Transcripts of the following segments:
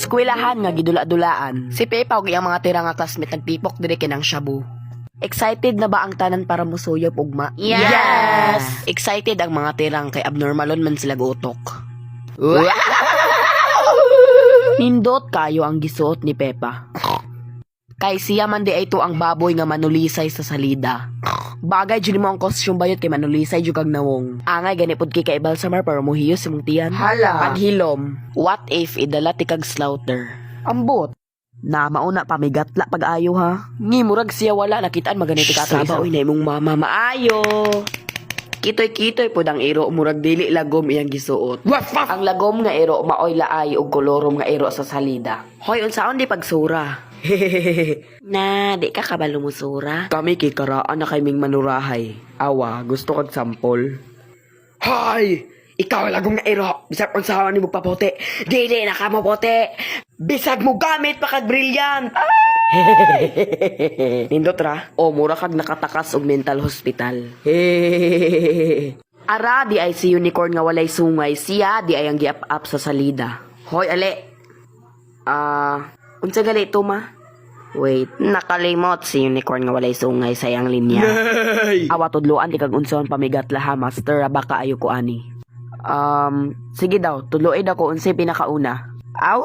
eskwelahan nga gidula-dulaan. Si Pepa ug iyang mga tira nga classmate nagtipok diri kinang shabu. Excited na ba ang tanan para musuyop ugma? Yes! Excited ang mga tirang kay abnormalon man sila gutok. Nindot kayo ang gisuot ni Pepa. Kay siya man di ito ang baboy nga manulisay sa salida. Bagay dyan mo ang costume bayot kay manulisay jud kag nawong. Angay gani pud kay balsamar para mohiyos imong tiyan. Hala. Paghilom. What if idala ti kag slaughter? Ambot. Na mauna pamigatla pag-ayo ha. Ngi murag siya wala nakitaan maganiti ka to. Sabaw na imong mama maayo. Kitoy-kitoy po ang iro murag dili lagom iyang gisuot. Ang lagom nga iro maoy laay og kolorom nga iro sa salida. Hoy unsaon di pagsura? Na, di ka kabalo mo sura? Kami kikaraan na kaming manurahay. Awa, gusto kag sampol? Hay! Ikaw lagong na iro. Bisag kung sahawan ni mo papote. Dili na ka mapote. Bisag mo gamit pa kag brilliant. Nindot ra? O, mura kag nakatakas og mental hospital. Ara, di ay si unicorn nga walay sungay. Siya, di ay ang giap-up sa salida. Hoy, ale. Unsa gali ito ma? Wait, nakalimot si unicorn nga walay sungay sa iyang linya. Awa tudloan di kag unsaon pamigat laha master baka ayo ko ani. Sige daw, tudloy daw ko unsay pinakauna. Aw!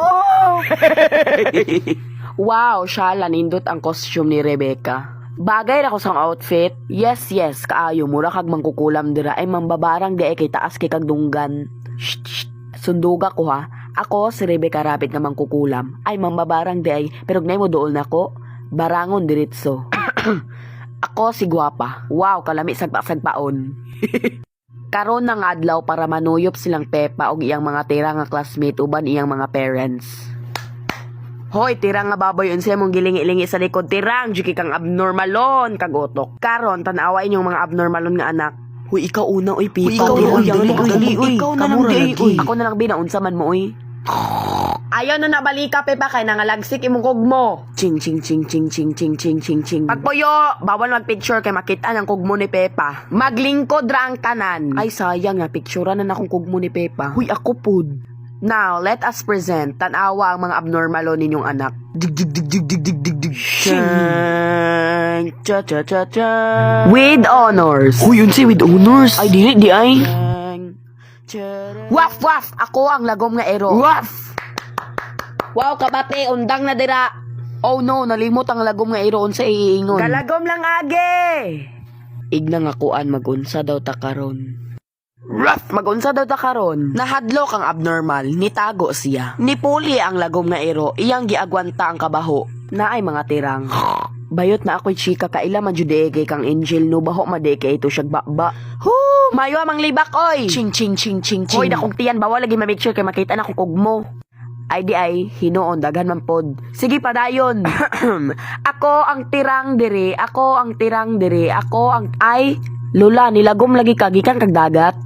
Wow, shala nindot ang costume ni Rebecca. Bagay ra ko sang outfit. Yes, kaayo mura kag mangkukulam dira ay mambabarang di ay kay taas kay kag dunggan. Shh. Sunduga ko ha. Ako, si Rebecca Rapid nga mangkukulam. Ay, mambabarang di ay, pero gnay mo dool na ko. Barangon diritso. Ako, si Guapa. Wow, kalami sagpa-sagpaon. Karon na nga adlaw para manuyop silang Pepa og iyang mga tira nga classmate uban iyang mga parents. Hoy, tirang nga baboy unsa mong gilingi-lingi sa likod. Tirang, juki kang abnormalon, kagotok. Karon, tanawa inyong mga abnormalon nga anak. Huy, ikaw una, uy, Pipa. Ikaw na lang, uy. Ako na lang, binaunsa man mo, uy. Ayaw na nabalika, Pepa, kay nangalagsik imong kugmo. Ching. Pagpuyo, bawal mag-picture kay makita ang kugmo ni Pepa. Maglingkod ra ang tanan. Ay, sayang nga, picturean na akong kugmo ni Pepa. Huy, ako pud. Now, let us present. Tanawa ang mga abnormalo ninyong anak. Dig. Cha. With honors. Huy, unsi with honors? Ay, di ay. Waf! Ako ang lagom nga ero. Waf! Wow, kabate, undang na dira. Oh no, nalimot ang lagom nga ero unsa iingon. Kalagom lang age. Ignang akuan magunsa daw ta karon. Ruff! Magunsa daw ta karon. Nahadlok ang abnormal, nitago siya. Nipuli ang lagom nga ero, iyang giagwanta ang kabaho. Naay mga tirang. Bayot na ako'y chika kaila man judege kang angel no baho madeke ito siyag baba. Hoo! Mayo amang libak oy. Ching. Hoy dakong tiyan bawal lagi ma-make sure kay makita na kung kugmo. Ay di ay hinoon dagan man pod. Sige padayon. Ako ang tirang dire. Ako ang ay lula nilagom lagi kagikan kag dagat.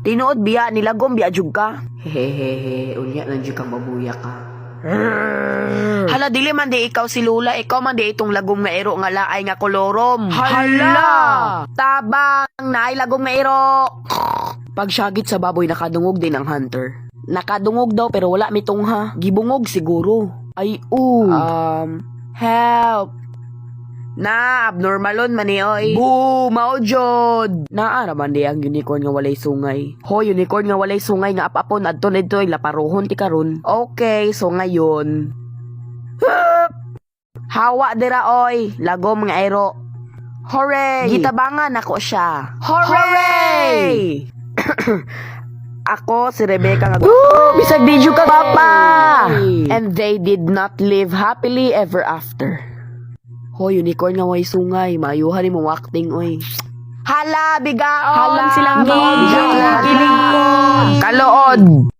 Tinuod biya nilagom biya jud ka. Hehehe unya nan jud kang mabuya ka. Hala, dili man di ikaw si Lula. Ikaw man di itong lagom nga ero nga laay nga kolorom. Hala! Tabang naay lagom nga ero. Pagsyagit sa baboy, nakadungog din ang hunter. Nakadungog daw pero wala mitong ha. Gibungog siguro. Ay, help. Na, abnormalon man ni oy. Boo, maojod. Naara man di ang unicorn nga walay sungay. Hoy, unicorn nga walay sungay nga apapon adto nidto laparuhon ti karon. Okay, so ngayon. Hawa dira oy, lagom nga ero. Hooray! Gitabangan ako siya. Hooray! Ako si Rebecca nga. Woo! Bisag di ka papa. And they did not live happily ever after. Hoy, unicorn nga way sungay. Maayuhan ni mo acting, oy. Hala, bigaon! Hala, silang bigaon. Kalood!